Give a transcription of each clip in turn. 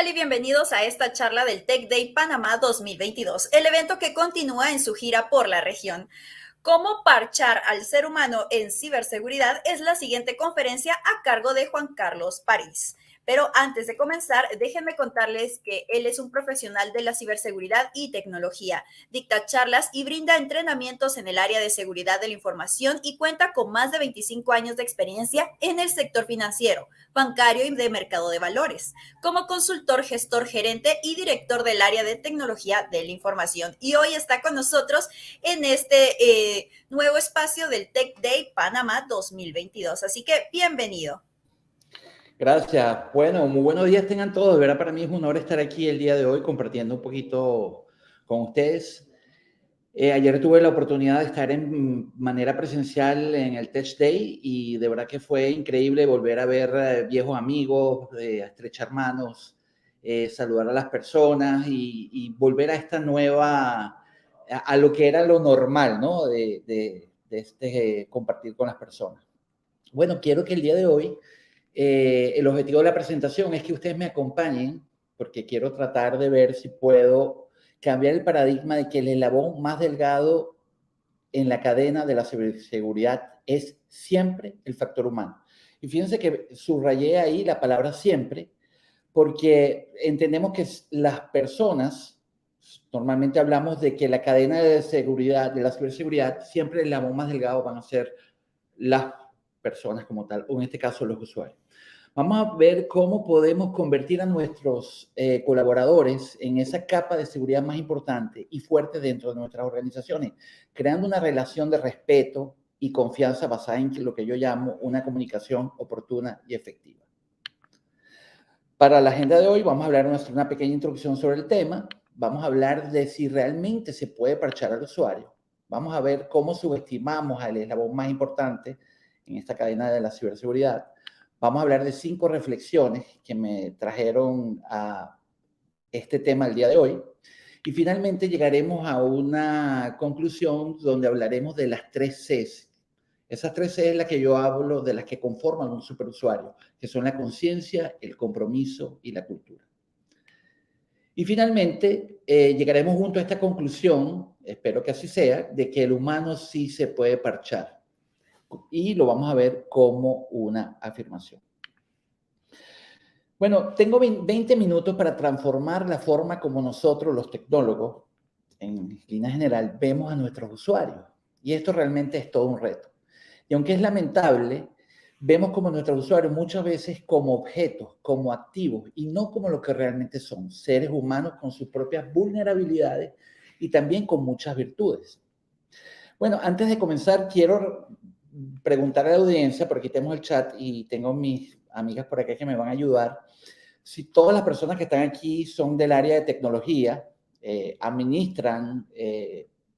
tal y bienvenidos a esta charla del Tech Day Panamá 2022, el evento que continúa en su gira por la región. Cómo parchar al ser humano en ciberseguridad es la siguiente conferencia a cargo de Juan Carlos París. Pero antes de comenzar, déjenme contarles que él es un profesional de la ciberseguridad y tecnología, dicta charlas y brinda entrenamientos en el área de seguridad de la información y cuenta con más de 25 años de experiencia en el sector financiero, bancario y de mercado de valores, como consultor, gestor, gerente y director del área de tecnología de la información. Y hoy está con nosotros en este nuevo espacio del Tech Day Panamá 2022. Así que bienvenido. Gracias. Bueno, muy buenos días tengan todos. De verdad, para mí es un honor estar aquí el día de hoy compartiendo un poquito con ustedes. Ayer tuve la oportunidad de estar en manera presencial en el Tech Day y de verdad que fue increíble volver a ver viejos amigos, a estrechar manos, saludar a las personas y volver a esta nueva, a lo que era lo normal, ¿no? Compartir con las personas. Bueno, quiero que el día de hoy el objetivo de la presentación es que ustedes me acompañen porque quiero tratar de ver si puedo cambiar el paradigma de que el eslabón más delgado en la cadena de la ciberseguridad es siempre el factor humano. Y fíjense que subrayé ahí la palabra siempre porque entendemos que las personas, normalmente hablamos de que la cadena de seguridad, de la ciberseguridad, siempre el eslabón más delgado van a ser las personas como tal, o en este caso los usuarios. Vamos a ver cómo podemos convertir a nuestros colaboradores en esa capa de seguridad más importante y fuerte dentro de nuestras organizaciones, creando una relación de respeto y confianza basada en lo que yo llamo una comunicación oportuna y efectiva. Para la agenda de hoy vamos a hablar de una pequeña introducción sobre el tema, vamos a hablar de si realmente se puede parchar al usuario, vamos a ver cómo subestimamos al eslabón más importante en esta cadena de la ciberseguridad. Vamos a hablar de 5 reflexiones que me trajeron a este tema el día de hoy. Y finalmente llegaremos a una conclusión donde hablaremos de las 3 Cs. Esas 3 Cs es las que yo hablo, de las que conforman un superusuario, que son la conciencia, el compromiso y la cultura. Y finalmente llegaremos junto a esta conclusión, espero que así sea, de que el humano sí se puede parchar. Y lo vamos a ver como una afirmación. Bueno, tengo 20 minutos para transformar la forma como nosotros, los tecnólogos, en línea general, vemos a nuestros usuarios. Y esto realmente es todo un reto. Y aunque es lamentable, vemos como nuestros usuarios muchas veces como objetos, como activos, y no como lo que realmente son, seres humanos con sus propias vulnerabilidades y también con muchas virtudes. Bueno, antes de comenzar, quiero preguntar a la audiencia, porque aquí tenemos el chat y tengo mis amigas por acá que me van a ayudar, si todas las personas que están aquí son del área de tecnología, administran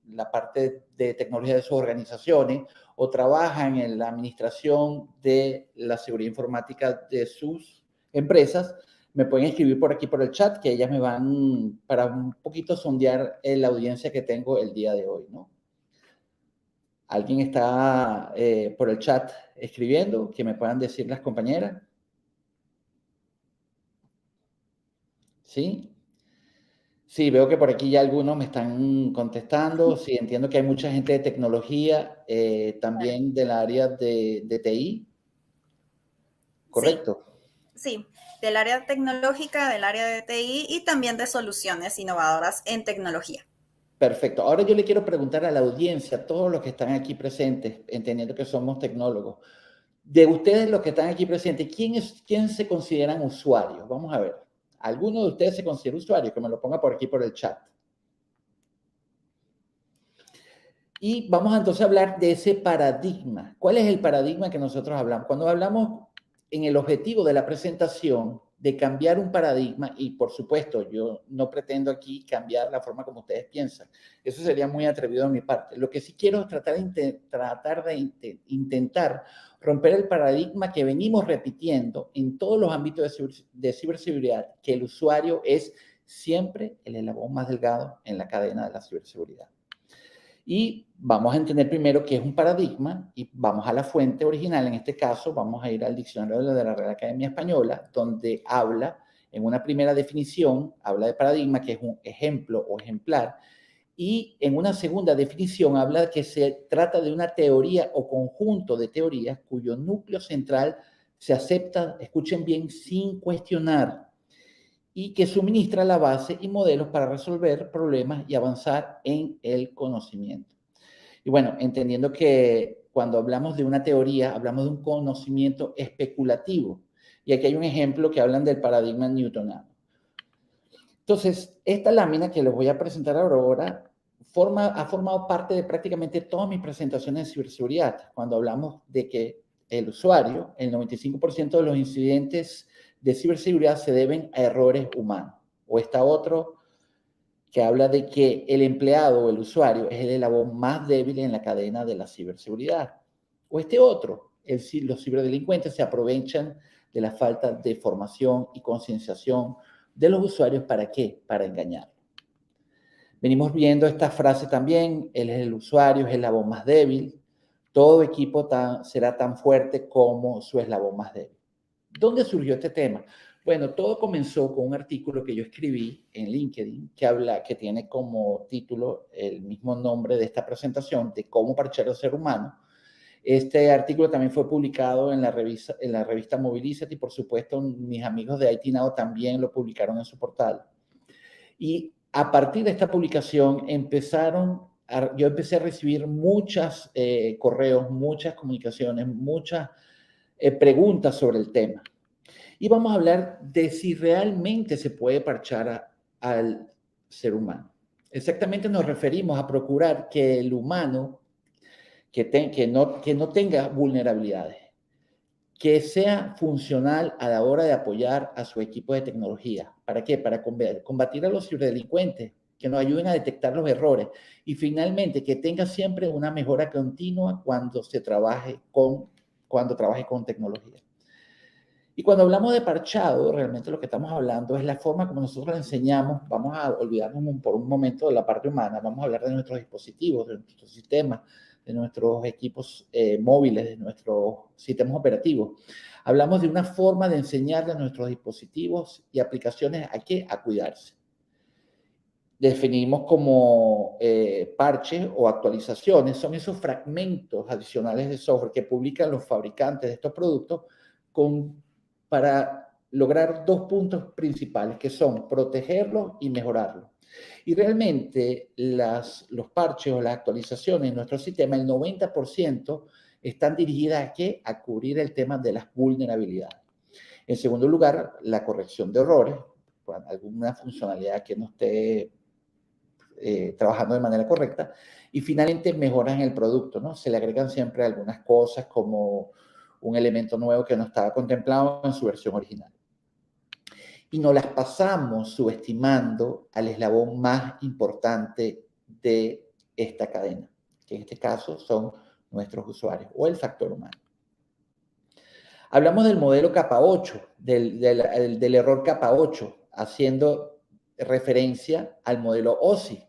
la parte de tecnología de sus organizaciones o trabajan en la administración de la seguridad informática de sus empresas, me pueden escribir por aquí por el chat, que ellas me van para un poquito sondear la audiencia que tengo el día de hoy, ¿no? ¿Alguien está por el chat escribiendo? Que me puedan decir las compañeras. ¿Sí? Sí, veo que por aquí ya algunos me están contestando. Sí, entiendo que hay mucha gente de tecnología, también del área de TI. ¿Correcto? Sí, del área tecnológica, del área de TI y también de soluciones innovadoras en tecnología. Perfecto. Ahora yo le quiero preguntar a la audiencia, a todos los que están aquí presentes, entendiendo que somos tecnólogos, de ustedes los que están aquí presentes, ¿quién se consideran usuarios? Vamos a ver. ¿Alguno de ustedes se considera usuario? Que me lo ponga por aquí por el chat. Y vamos entonces a hablar de ese paradigma. ¿Cuál es el paradigma que nosotros hablamos? Cuando hablamos en el objetivo de la presentación de cambiar un paradigma, y por supuesto yo no pretendo aquí cambiar la forma como ustedes piensan, eso sería muy atrevido de mi parte. Lo que sí quiero es tratar de intentar romper el paradigma que venimos repitiendo en todos los ámbitos de ciberseguridad, que el usuario es siempre el eslabón más delgado en la cadena de la ciberseguridad. Y vamos a entender primero qué es un paradigma y vamos a la fuente original. En este caso, vamos a ir al diccionario de la Real Academia Española, donde habla En una primera definición habla de paradigma, que es un ejemplo o ejemplar, y en una segunda definición habla de que se trata de una teoría o conjunto de teorías cuyo núcleo central se acepta, escuchen bien, sin cuestionar, y que suministra la base y modelos para resolver problemas y avanzar en el conocimiento. Y bueno, entendiendo que cuando hablamos de una teoría, hablamos de un conocimiento especulativo. Y aquí hay un ejemplo que hablan del paradigma newtoniano. Entonces, esta lámina que les voy a presentar ahora ha formado parte de prácticamente todas mis presentaciones de ciberseguridad. Cuando hablamos de que el usuario, el 95% de los incidentes de ciberseguridad se deben a errores humanos. O está otro que habla de que el empleado o el usuario es el eslabón más débil en la cadena de la ciberseguridad. O este otro, los ciberdelincuentes se aprovechan de la falta de formación y concienciación de los usuarios. ¿Para qué? Para engañar. Venimos viendo esta frase también, él es el usuario, es el eslabón más débil. Todo equipo será tan fuerte como su eslabón más débil. ¿Dónde surgió este tema? Bueno, todo comenzó con un artículo que yo escribí en LinkedIn que tiene como título el mismo nombre de esta presentación, de cómo parchar al ser humano. Este artículo también fue publicado en la revista Mobilizate y por supuesto mis amigos de IT Now también lo publicaron en su portal. Y a partir de esta publicación yo empecé a recibir muchos correos, muchas comunicaciones, muchas preguntas sobre el tema. Y vamos a hablar de si realmente se puede parchar al ser humano. Exactamente nos referimos a procurar que el humano que no tenga vulnerabilidades, que sea funcional a la hora de apoyar a su equipo de tecnología. ¿Para qué? Para combatir a los ciberdelincuentes, que nos ayuden a detectar los errores y finalmente que tenga siempre una mejora continua cuando trabaje con tecnología. Y cuando hablamos de parchado, realmente lo que estamos hablando es la forma como nosotros le enseñamos. Vamos a olvidarnos por un momento de la parte humana, vamos a hablar de nuestros dispositivos, de nuestros sistemas, de nuestros equipos móviles, de nuestros sistemas operativos. Hablamos de una forma de enseñarle a nuestros dispositivos y aplicaciones a cuidarse. Definimos como parches o actualizaciones, son esos fragmentos adicionales de software que publican los fabricantes de estos productos para lograr dos puntos principales, que son protegerlos y mejorarlos. Y realmente los parches o las actualizaciones en nuestro sistema, el 90% están dirigidas a cubrir el tema de las vulnerabilidades. En segundo lugar, la corrección de errores, alguna funcionalidad que no esté trabajando de manera correcta. Y finalmente mejoran el producto, ¿no? Se le agregan siempre algunas cosas como un elemento nuevo que no estaba contemplado en su versión original. Y nos las pasamos subestimando al eslabón más importante de esta cadena, que en este caso son nuestros usuarios o el factor humano. Hablamos del modelo capa 8, del error capa 8, haciendo referencia al modelo OSI.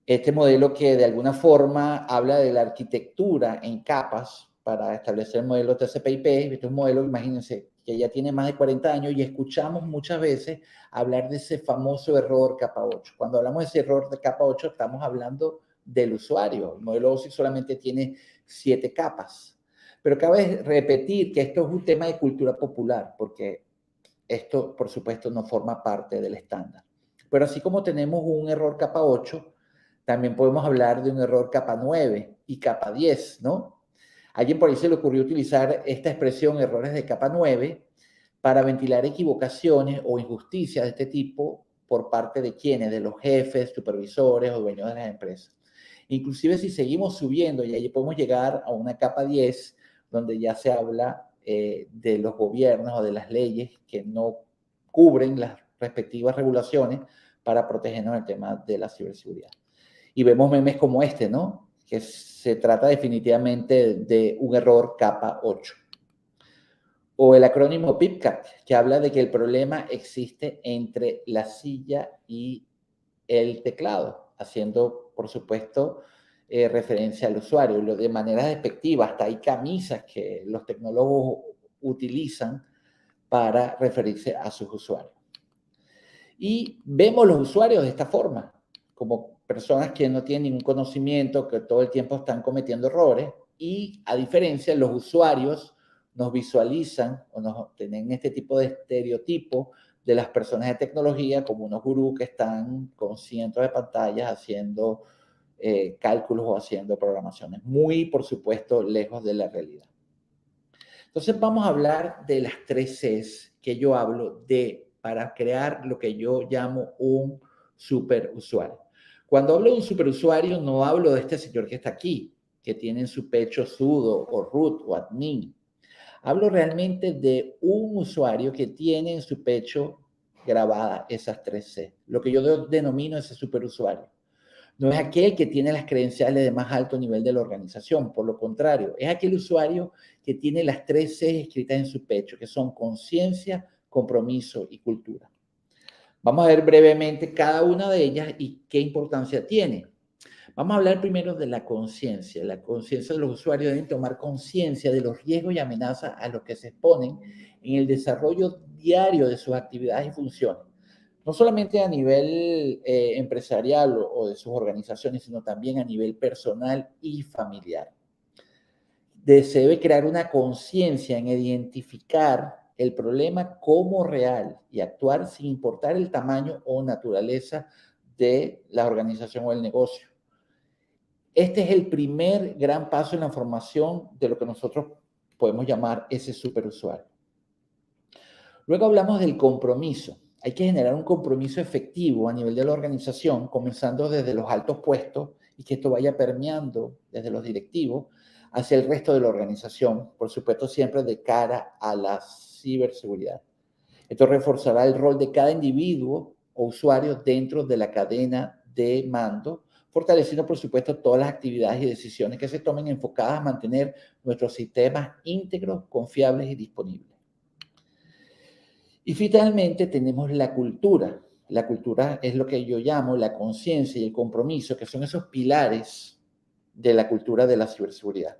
Este modelo que de alguna forma habla de la arquitectura en capas para establecer el modelo TCP/IP. Este es un modelo, imagínense, que ya tiene más de 40 años y escuchamos muchas veces hablar de ese famoso error capa 8. Cuando hablamos de ese error de capa 8, estamos hablando del usuario. El modelo OSI solamente tiene 7 capas. Pero cabe repetir que esto es un tema de cultura popular, porque esto, por supuesto, no forma parte del estándar. Pero así como tenemos un error capa 8, también podemos hablar de un error capa 9 y capa 10, ¿no? A alguien por ahí se le ocurrió utilizar esta expresión errores de capa 9 para ventilar equivocaciones o injusticias de este tipo por parte de quienes, de los jefes, supervisores o dueños de las empresas. Inclusive si seguimos subiendo y ahí podemos llegar a una capa 10 donde ya se habla de los gobiernos o de las leyes que no cubren las respectivas regulaciones para protegernos del tema de la ciberseguridad. Y vemos memes como este, ¿no? Que se trata definitivamente de un error capa 8. O el acrónimo PIPCAT, que habla de que el problema existe entre la silla y el teclado, haciendo, por supuesto, referencia al usuario. De manera despectiva, hasta hay camisas que los tecnólogos utilizan para referirse a sus usuarios. Y vemos los usuarios de esta forma, como personas que no tienen ningún conocimiento, que todo el tiempo están cometiendo errores, y a diferencia, los usuarios nos visualizan o nos tienen este tipo de estereotipo de las personas de tecnología como unos gurús que están con cientos de pantallas haciendo cálculos o haciendo programaciones, muy, por supuesto, lejos de la realidad. Entonces vamos a hablar de las 3 Cs que yo hablo para crear lo que yo llamo un superusuario. Cuando hablo de un superusuario, no hablo de este señor que está aquí, que tiene en su pecho sudo o root o admin. Hablo realmente de un usuario que tiene en su pecho grabada esas 3 C, lo que yo denomino ese superusuario. No es aquel que tiene las credenciales de más alto nivel de la organización, por lo contrario, es aquel usuario que tiene las 3 C escritas en su pecho, que son conciencia, compromiso y cultura. Vamos a ver brevemente cada una de ellas y qué importancia tiene. Vamos a hablar primero de la conciencia. La conciencia de los usuarios deben tomar conciencia de los riesgos y amenazas a los que se exponen en el desarrollo diario de sus actividades y funciones. No solamente a nivel empresarial o de sus organizaciones, sino también a nivel personal y familiar. Se debe crear una conciencia en identificar el problema como real y actuar sin importar el tamaño o naturaleza de la organización o el negocio. Este es el primer gran paso en la formación de lo que nosotros podemos llamar ese superusuario. Luego hablamos del compromiso. Hay que generar un compromiso efectivo a nivel de la organización, comenzando desde los altos puestos y que esto vaya permeando desde los directivos hacia el resto de la organización, por supuesto siempre de cara a la ciberseguridad. Esto reforzará el rol de cada individuo o usuario dentro de la cadena de mando, fortaleciendo, por supuesto, todas las actividades y decisiones que se tomen enfocadas a mantener nuestros sistemas íntegros, confiables y disponibles. Y finalmente tenemos la cultura. La cultura es lo que yo llamo la conciencia y el compromiso, que son esos pilares de la cultura de la ciberseguridad.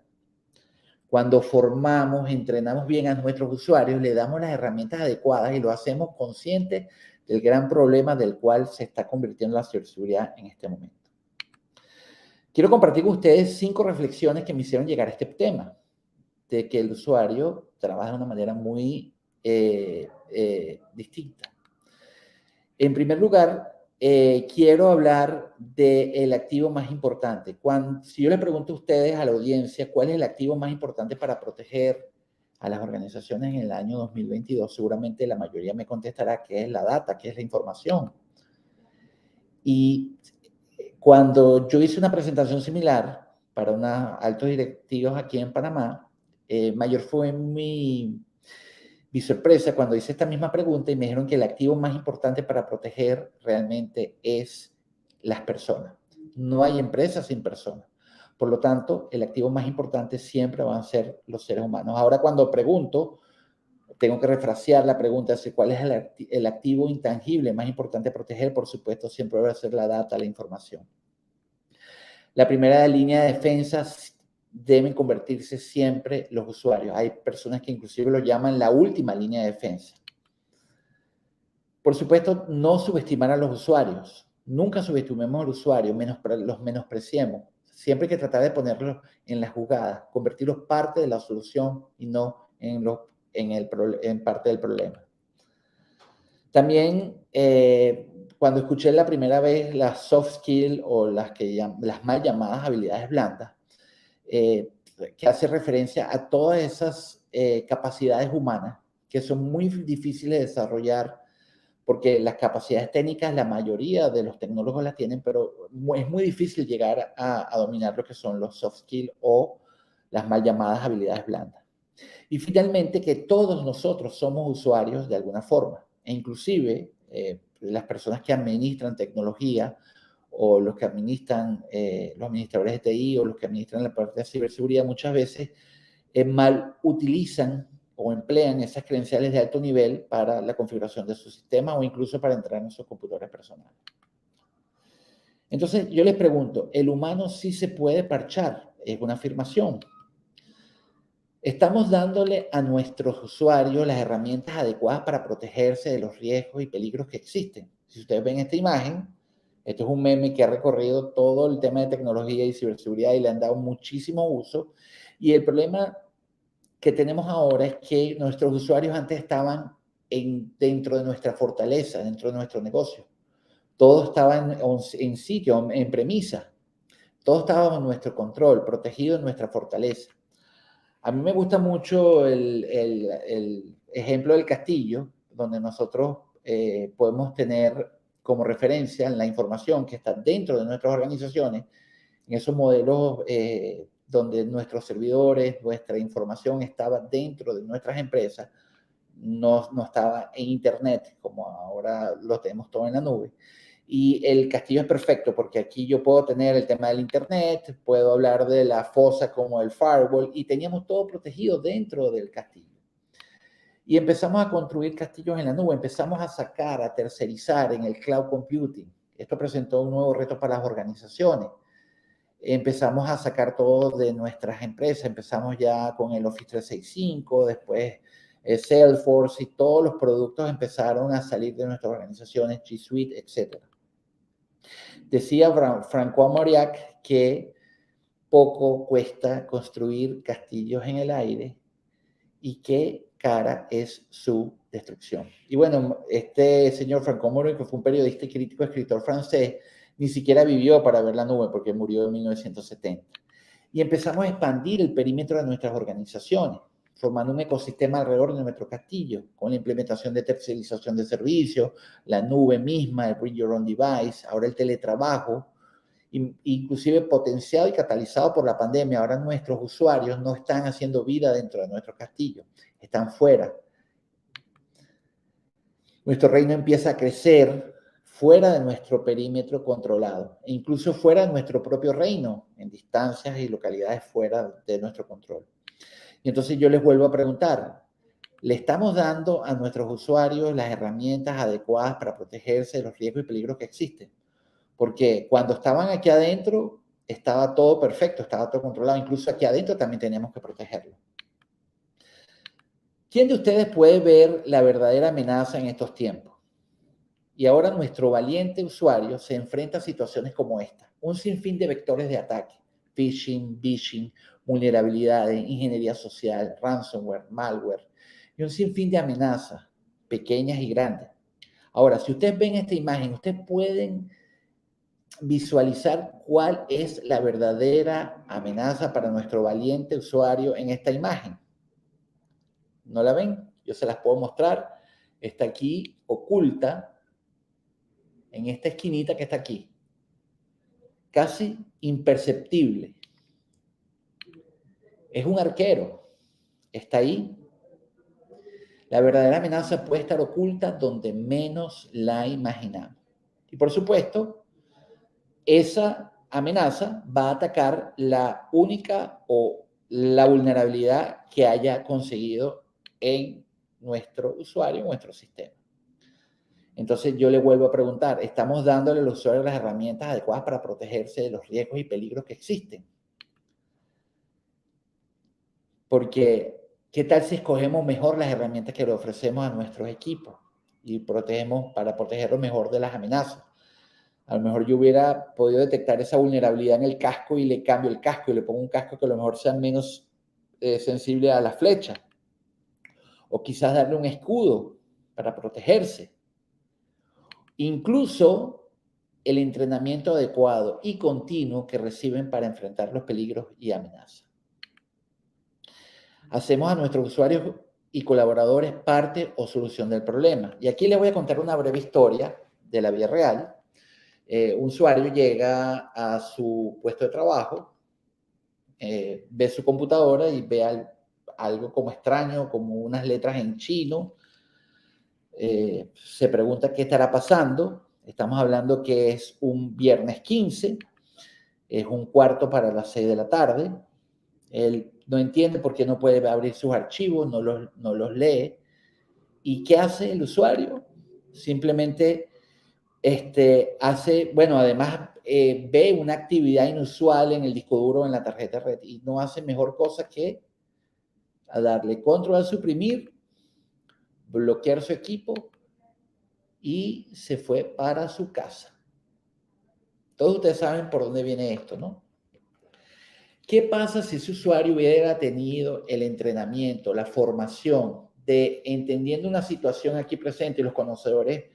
Cuando formamos, entrenamos bien a nuestros usuarios, le damos las herramientas adecuadas y lo hacemos conscientes del gran problema del cual se está convirtiendo la ciberseguridad en este momento. Quiero compartir con ustedes 5 reflexiones que me hicieron llegar a este tema, de que el usuario trabaja de una manera muy distinta. En primer lugar, quiero hablar del activo más importante. Si yo le pregunto a ustedes, a la audiencia, ¿cuál es el activo más importante para proteger a las organizaciones en el año 2022? Seguramente la mayoría me contestará que es la data, que es la información. Y cuando yo hice una presentación similar para unos altos directivos aquí en Panamá, mayor fue mi sorpresa cuando hice esta misma pregunta y me dijeron que el activo más importante para proteger realmente es las personas. No hay empresa sin personas. Por lo tanto, el activo más importante siempre van a ser los seres humanos. Ahora, cuando pregunto, tengo que refrasear la pregunta, ¿cuál es el activo intangible más importante a proteger? Por supuesto, siempre va a ser la data, la información. La primera línea de defensa deben convertirse siempre los usuarios. Hay personas que inclusive lo llaman la última línea de defensa. Por supuesto, no subestimar a los usuarios. Nunca subestimemos al usuario, los menospreciemos. Siempre hay que tratar de ponerlos en la jugada, convertirlos parte de la solución y no en parte del problema. También, cuando escuché la primera vez las soft skills o las mal llamadas habilidades blandas, que hace referencia a todas esas capacidades humanas que son muy difíciles de desarrollar, porque las capacidades técnicas la mayoría de los tecnólogos las tienen, pero es muy difícil llegar a dominar lo que son los soft skills o las mal llamadas habilidades blandas. Y finalmente, que todos nosotros somos usuarios de alguna forma, e inclusive las personas que administran tecnología o los que administran, los administradores de TI o los que administran la parte de ciberseguridad, muchas veces mal utilizan o emplean esas credenciales de alto nivel para la configuración de su sistema o incluso para entrar en sus computadores personales. Entonces, yo les pregunto, ¿el humano sí se puede parchar? Es una afirmación. Estamos dándole a nuestros usuarios las herramientas adecuadas para protegerse de los riesgos y peligros que existen. Si ustedes ven esta imagen, esto es un meme que ha recorrido todo el tema de tecnología y ciberseguridad y le han dado muchísimo uso. Y el problema que tenemos ahora es que nuestros usuarios antes estaban dentro de nuestra fortaleza, dentro de nuestro negocio. Todo estaba en sitio, en premisa. Todo estaba bajo nuestro control, protegido en nuestra fortaleza. A mí me gusta mucho el ejemplo del castillo, donde nosotros podemos tener como referencia la información que está dentro de nuestras organizaciones, en esos modelos donde nuestros servidores, nuestra información estaba dentro de nuestras empresas, no estaba en Internet, como ahora lo tenemos todo en la nube. Y el castillo es perfecto porque aquí yo puedo tener el tema del Internet, puedo hablar de la fosa como el firewall y teníamos todo protegido dentro del castillo. Y empezamos a construir castillos en la nube, empezamos a sacar, a tercerizar en el cloud computing. Esto presentó un nuevo reto para las organizaciones. Empezamos a sacar todo de nuestras empresas, empezamos ya con el Office 365, después Salesforce y todos los productos empezaron a salir de nuestras organizaciones, G Suite, etc. Decía François Mauriac que poco cuesta construir castillos en el aire y qué cara es su destrucción. Y bueno, este señor François Mauriac, que fue un periodista y crítico, escritor francés, ni siquiera vivió para ver la nube porque murió en 1970. Y empezamos a expandir el perímetro de nuestras organizaciones, formando un ecosistema alrededor de nuestro castillo, con la implementación de tercerización de servicios, la nube misma, el Bring Your Own Device, ahora el teletrabajo, inclusive potenciado y catalizado por la pandemia. Ahora nuestros usuarios no están haciendo vida dentro de nuestro castillo, están fuera. Nuestro reino empieza a crecer fuera de nuestro perímetro controlado, e incluso fuera de nuestro propio reino, en distancias y localidades fuera de nuestro control. Y entonces yo les vuelvo a preguntar, ¿le estamos dando a nuestros usuarios las herramientas adecuadas para protegerse de los riesgos y peligros que existen? Porque cuando estaban aquí adentro, estaba todo perfecto, estaba todo controlado. Incluso aquí adentro también teníamos que protegerlo. ¿Quién de ustedes puede ver la verdadera amenaza en estos tiempos? Y ahora nuestro valiente usuario se enfrenta a situaciones como esta. Un sinfín de vectores de ataque. Phishing, vishing, vulnerabilidades, ingeniería social, ransomware, malware. Y un sinfín de amenazas, pequeñas y grandes. Ahora, si ustedes ven esta imagen, ustedes pueden visualizar cuál es la verdadera amenaza para nuestro valiente usuario en esta imagen. ¿No la ven? Yo se las puedo mostrar. Está aquí oculta en esta esquinita que está aquí. Casi imperceptible. Es un arquero. Está ahí. La verdadera amenaza puede estar oculta donde menos la imaginamos. Y por supuesto, esa amenaza va a atacar la única o la vulnerabilidad que haya conseguido en nuestro usuario, en nuestro sistema. Entonces yo le vuelvo a preguntar, ¿estamos dándole a los usuarios las herramientas adecuadas para protegerse de los riesgos y peligros que existen? Porque, ¿qué tal si escogemos mejor las herramientas que le ofrecemos a nuestros equipos y para protegerlos mejor de las amenazas? A lo mejor yo hubiera podido detectar esa vulnerabilidad en el casco y le cambio el casco y le pongo un casco que a lo mejor sea menos sensible a la flecha. O quizás darle un escudo para protegerse. Incluso el entrenamiento adecuado y continuo que reciben para enfrentar los peligros y amenazas. Hacemos a nuestros usuarios y colaboradores parte o solución del problema. Y aquí les voy a contar una breve historia de la vida real. Un usuario llega a su puesto de trabajo, ve su computadora y ve algo como extraño, como unas letras en chino. Se pregunta qué estará pasando. Estamos hablando que es un viernes 15, es un cuarto para las 6 de la tarde. Él no entiende por qué no puede abrir sus archivos, no los lee. ¿Y qué hace el usuario? Simplemente además ve una actividad inusual en el disco duro o en la tarjeta red y no hace mejor cosa que a darle control al suprimir, bloquear su equipo y se fue para su casa. Todos ustedes saben por dónde viene esto, ¿no? ¿Qué pasa si ese usuario hubiera tenido el entrenamiento, la formación de entendiendo una situación aquí presente y los conocedores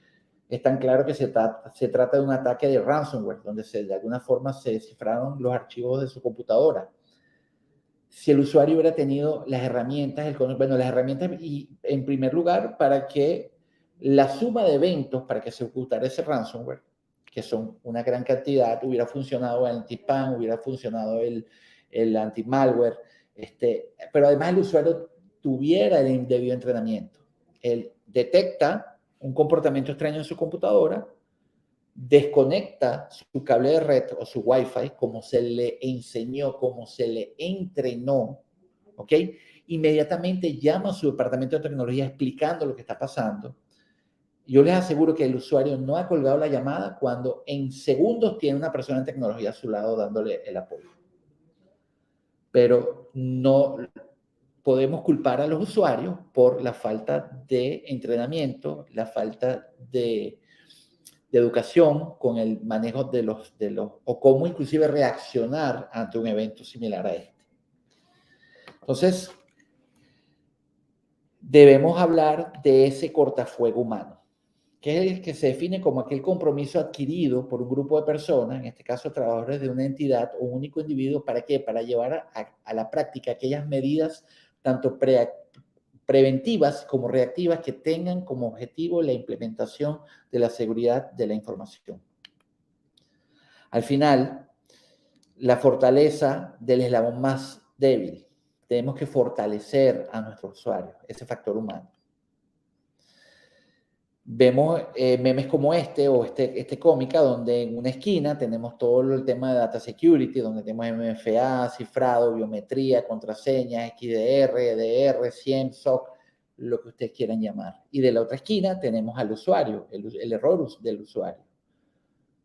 están claros que se trata de un ataque de ransomware, donde de alguna forma se descifraron los archivos de su computadora? Si el usuario hubiera tenido las herramientas, las herramientas y en primer lugar para que la suma de eventos para que se ejecutara ese ransomware, que son una gran cantidad, hubiera funcionado el anti-spam, hubiera funcionado el anti-malware, pero además el usuario tuviera el indebido entrenamiento. Él detecta un comportamiento extraño en su computadora, desconecta su cable de red o su Wi-Fi como se le enseñó, como se le entrenó, ¿ok? Inmediatamente llama a su departamento de tecnología explicando lo que está pasando. Yo les aseguro que el usuario no ha colgado la llamada cuando en segundos tiene una persona en tecnología a su lado dándole el apoyo. Pero no podemos culpar a los usuarios por la falta de entrenamiento, la falta de educación con el manejo de los, o cómo inclusive reaccionar ante un evento similar a este. Entonces, debemos hablar de ese cortafuego humano, que es el que se define como aquel compromiso adquirido por un grupo de personas, en este caso trabajadores de una entidad o un único individuo, ¿para qué? Para llevar a la práctica aquellas medidas tanto preventivas como reactivas que tengan como objetivo la implementación de la seguridad de la información. Al final, la fortaleza del eslabón más débil. Tenemos que fortalecer a nuestros usuarios, ese factor humano. Vemos memes como o este cómica, donde en una esquina tenemos todo el tema de data security, donde tenemos MFA, cifrado, biometría, contraseñas, XDR, EDR, SIEM, SOC, lo que ustedes quieran llamar. Y de la otra esquina tenemos al usuario, el error del usuario,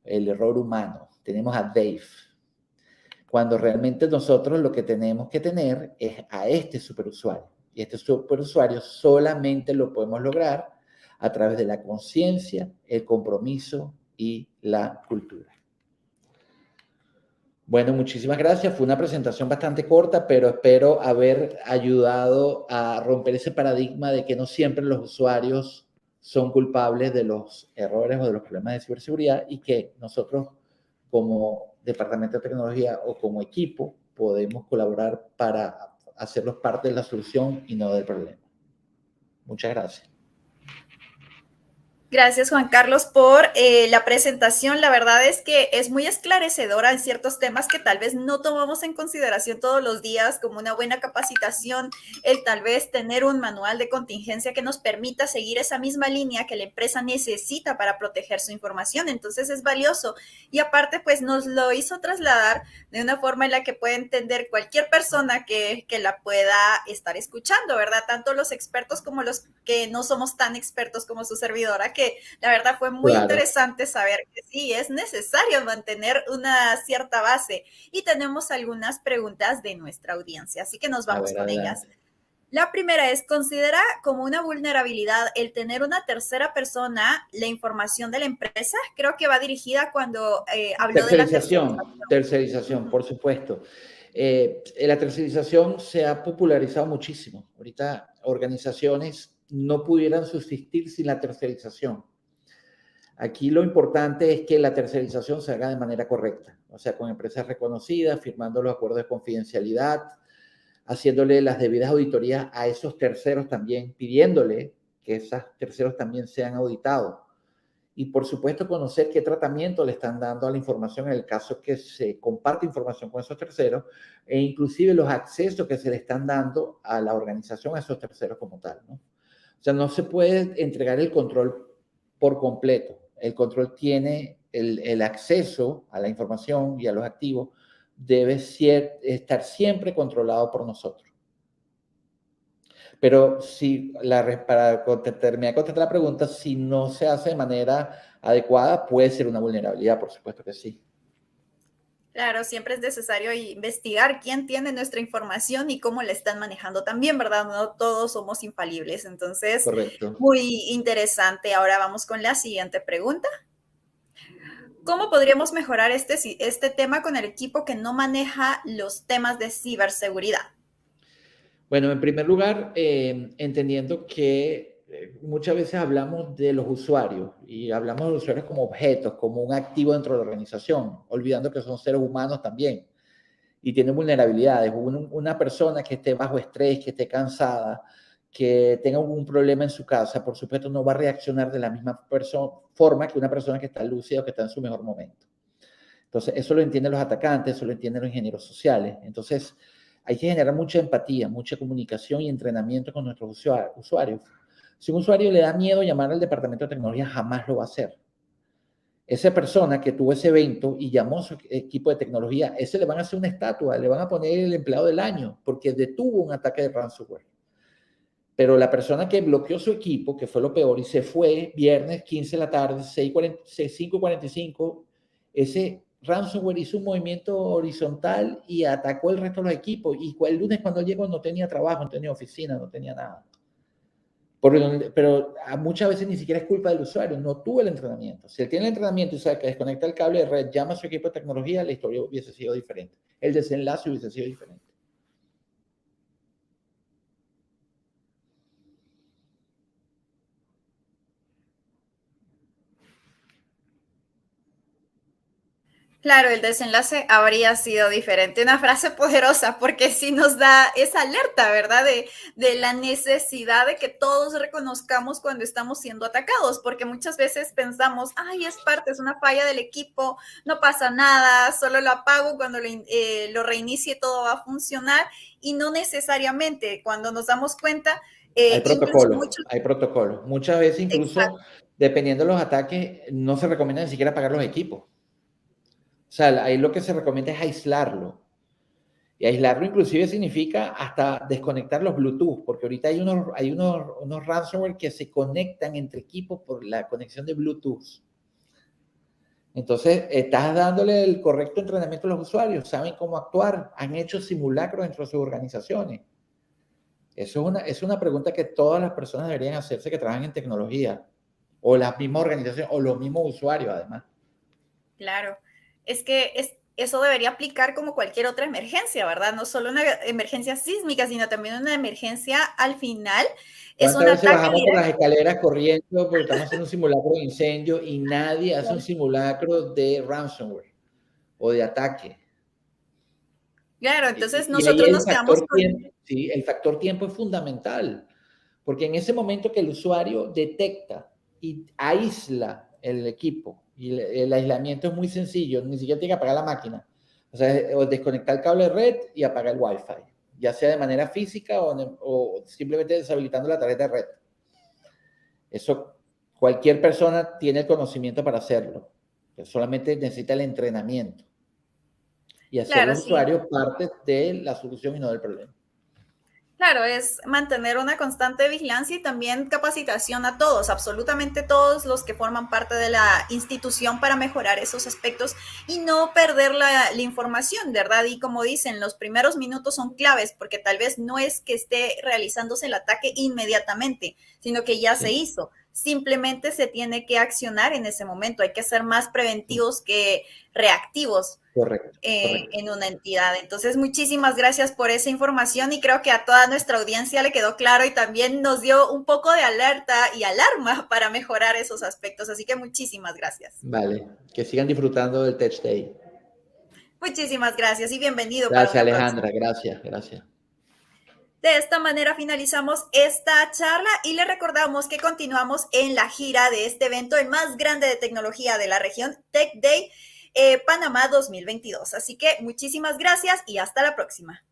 el error humano. Tenemos a Dave. Cuando realmente nosotros lo que tenemos que tener es a este superusuario. Y este superusuario solamente lo podemos lograr a través de la conciencia, el compromiso y la cultura. Bueno, muchísimas gracias. Fue una presentación bastante corta, pero espero haber ayudado a romper ese paradigma de que no siempre los usuarios son culpables de los errores o de los problemas de ciberseguridad y que nosotros como departamento de tecnología o como equipo podemos colaborar para hacerlos parte de la solución y no del problema. Muchas gracias. Gracias, Juan Carlos, por la presentación. La verdad es que es muy esclarecedora en ciertos temas que tal vez no tomamos en consideración todos los días, como una buena capacitación, el tal vez tener un manual de contingencia que nos permita seguir esa misma línea que la empresa necesita para proteger su información. Entonces es valioso. Y aparte, pues nos lo hizo trasladar de una forma en la que puede entender cualquier persona que la pueda estar escuchando, ¿verdad? Tanto los expertos como los que no somos tan expertos como su servidora, que la verdad fue muy interesante saber que sí, es necesario mantener una cierta base. Y tenemos algunas preguntas de nuestra audiencia, así que nos vamos con ellas. La primera es, ¿considera como una vulnerabilidad el tener una tercera persona la información de la empresa? Creo que va dirigida cuando habló de la tercerización, por supuesto. La tercerización se ha popularizado muchísimo. Ahorita organizaciones no pudieran subsistir sin la tercerización. Aquí lo importante es que la tercerización se haga de manera correcta, o sea, con empresas reconocidas, firmando los acuerdos de confidencialidad, haciéndole las debidas auditorías a esos terceros también, pidiéndole que esos terceros también sean auditados. Y por supuesto conocer qué tratamiento le están dando a la información en el caso que se comparte información con esos terceros e inclusive los accesos que se le están dando a la organización, a esos terceros como tal, ¿no? O sea, no se puede entregar el control por completo. El control tiene el acceso a la información y a los activos debe estar siempre controlado por nosotros. Pero si para terminar de contestar la pregunta, si no se hace de manera adecuada, puede ser una vulnerabilidad, por supuesto que sí. Claro, siempre es necesario investigar quién tiene nuestra información y cómo la están manejando también, ¿verdad? No todos somos infalibles. Entonces, Correcto. muy interesante. Ahora vamos con la siguiente pregunta. ¿Cómo podríamos mejorar este tema con el equipo que no maneja los temas de ciberseguridad? Bueno, en primer lugar, entendiendo que muchas veces hablamos de los usuarios y hablamos de los usuarios como objetos, como un activo dentro de la organización, olvidando que son seres humanos también y tienen vulnerabilidades. Una persona que esté bajo estrés, que esté cansada, que tenga algún problema en su casa, por supuesto no va a reaccionar de la misma forma que una persona que está lúcida o que está en su mejor momento. Entonces, eso lo entienden los atacantes, eso lo entienden los ingenieros sociales. Entonces, hay que generar mucha empatía, mucha comunicación y entrenamiento con nuestros usuarios. Si un usuario le da miedo llamar al departamento de tecnología, jamás lo va a hacer. Esa persona que tuvo ese evento y llamó a su equipo de tecnología, ese le van a hacer una estatua, le van a poner el empleado del año, porque detuvo un ataque de ransomware. Pero la persona que bloqueó su equipo, que fue lo peor, y se fue viernes 15 de la tarde, 5:45, ese ransomware hizo un movimiento horizontal y atacó el resto de los equipos. Y el lunes cuando llegó no tenía trabajo, no tenía oficina, no tenía nada. Pero muchas veces ni siquiera es culpa del usuario, no tuvo el entrenamiento. Si él tiene el entrenamiento y sabe que desconecta el cable de red, llama a su equipo de tecnología, la historia hubiese sido diferente. El desenlace hubiese sido diferente. Claro, el desenlace habría sido diferente. Una frase poderosa, porque sí nos da esa alerta, ¿verdad? De la necesidad de que todos reconozcamos cuando estamos siendo atacados, porque muchas veces pensamos, ay, es parte, es una falla del equipo, no pasa nada, solo lo apago cuando lo reinicie, todo va a funcionar, y no necesariamente cuando nos damos cuenta, Hay incluso protocolo, muchos... hay protocolo. Muchas veces incluso, Exacto. dependiendo de los ataques, no se recomienda ni siquiera apagar los equipos. O sea, ahí lo que se recomienda es aislarlo. Y aislarlo inclusive significa hasta desconectar los Bluetooth, porque ahorita hay unos ransomware que se conectan entre equipos por la conexión de Bluetooth. Entonces, estás dándole el correcto entrenamiento a los usuarios, saben cómo actuar, han hecho simulacros dentro de sus organizaciones. Eso es una pregunta que todas las personas deberían hacerse que trabajan en tecnología, o las mismas organizaciones, o los mismos usuarios además. Claro, es que eso debería aplicar como cualquier otra emergencia, ¿verdad? No solo una emergencia sísmica, sino también una emergencia al final. Es ¿Cuántas un veces ataque bajamos por las directo. escaleras corriendo porque estamos haciendo un simulacro de incendio y nadie hace un simulacro de ransomware o de ataque? Claro, entonces Y ahí nosotros el nos quedamos factor con... tiempo, sí, el factor tiempo es fundamental, porque en ese momento que el usuario detecta y aísla el equipo, y el aislamiento es muy sencillo, ni siquiera tiene que apagar la máquina, o sea, o desconectar el cable de red y apagar el Wi-Fi, ya sea de manera física o simplemente deshabilitando la tarjeta de red. Eso cualquier persona tiene el conocimiento para hacerlo, solamente necesita el entrenamiento y hacer Claro, los sí. usuarios parte de la solución y no del problema. Claro, es mantener una constante vigilancia y también capacitación a todos, absolutamente todos los que forman parte de la institución para mejorar esos aspectos y no perder la información, ¿verdad? Y como dicen, los primeros minutos son claves porque tal vez no es que esté realizándose el ataque inmediatamente, sino que ya se Sí, hizo. Simplemente se tiene que accionar en ese momento. Hay que ser más preventivos que reactivos correcto, correcto. en una entidad. Entonces, muchísimas gracias por esa información y creo que a toda nuestra audiencia le quedó claro y también nos dio un poco de alerta y alarma para mejorar esos aspectos. Así que muchísimas gracias. Vale, que sigan disfrutando del Tech Day. Muchísimas gracias y bienvenido para Gracias, una próxima. Alejandra, gracias, gracias. De esta manera finalizamos esta charla y le recordamos que continuamos en la gira de este evento, el más grande de tecnología de la región, Tech Day Panamá 2022. Así que muchísimas gracias y hasta la próxima.